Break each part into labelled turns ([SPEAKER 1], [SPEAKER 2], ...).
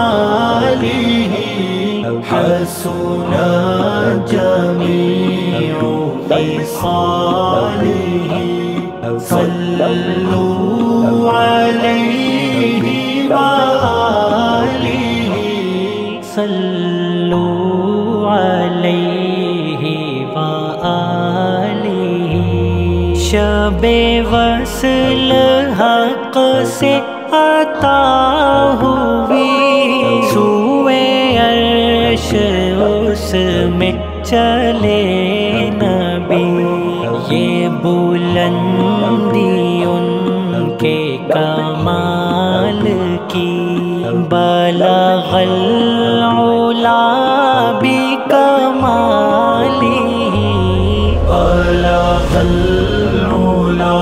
[SPEAKER 1] آلہ حسن جمیع خصالہ صلوا علیہ وآلہ صلوا علیہ وآلہ شب وصل حق سے عطا ہوئی سوئے عرش اس میں چلے نبی یہ بلندی ان کے کمال کی بلغ العلا بکمالہ بلغ العلا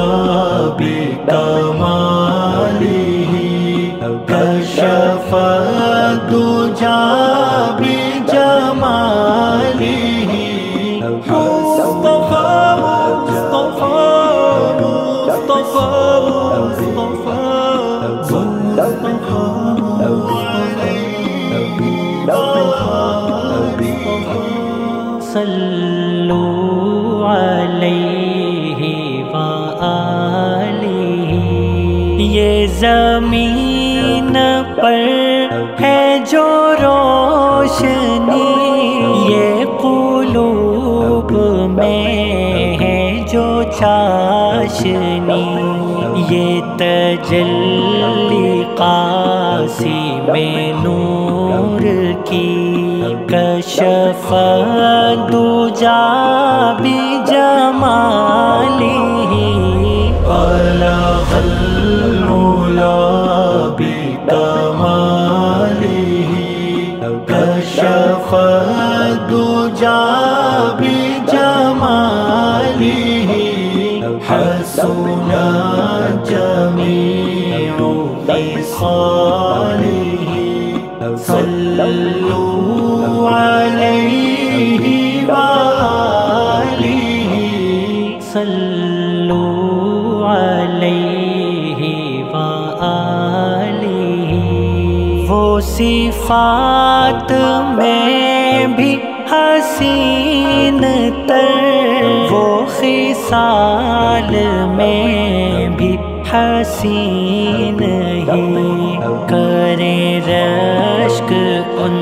[SPEAKER 1] بکمالہ کشف الدجی بجمالہ صلوا علیہ وآلہ یہ زمین پر ہے جو روشنی یہ قلوب میں ہے جو چاشنی یہ تجلی قاسم نور کی کشف الدجی بجمالہ بلغ العلا بکمالہ کشف الدجی بجمالہ حسن جمیع خصالہ صلوا علیہ وآلہ صلوا علیہ وآلہ وہ صفات میں بھی حسین تر وہ خصال میں بھی حسین ہی کرے رشک ان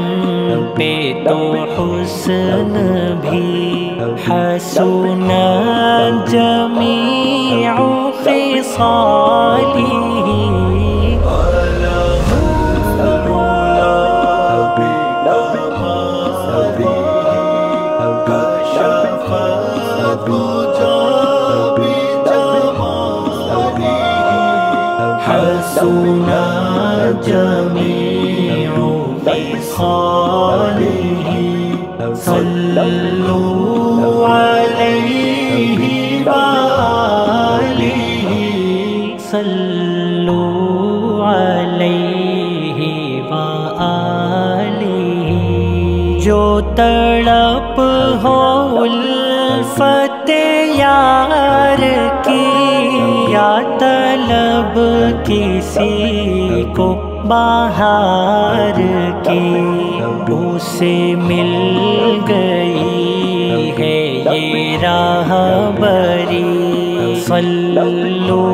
[SPEAKER 1] پہ تو حسن بھی حسن جمیع خصالہ حسن جمیع خصالہ صلوا علیہ وآلہ صلوا علیہ وآلہ جو تڑپ ہو الفت یار کی یا طلب کسی کو بہار کی اسے مل گئی ہے یہ راہبری صلوا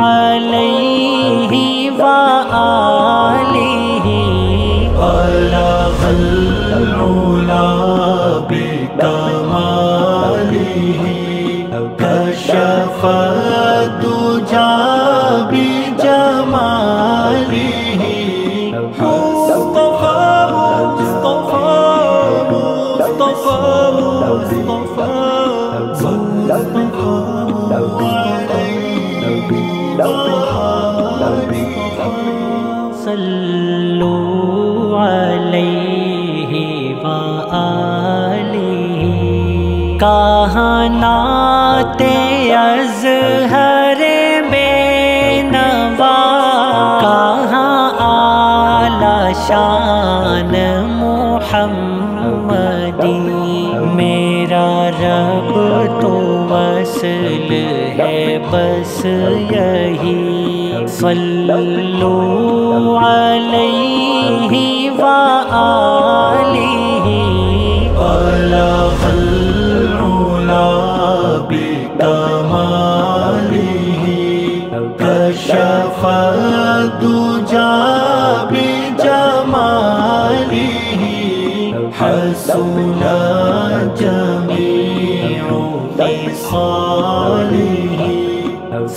[SPEAKER 1] علیہ وآلہ بلغ العلا بکمالہ کشف الدجی بجمالہ صلوا علیہ وآلہ کہاں نعت اظہر بے نوا کہاں آلہ شان محمدی، میرا رب تو وصل ہے بس یہی، صلو علیہ وآلہ، بلغ العلا بکمالہ، کشف الدجی بجمالہ، حسن جمیع خصالہ،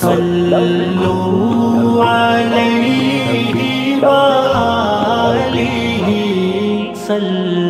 [SPEAKER 1] صلو علیہ وآلہ، صلو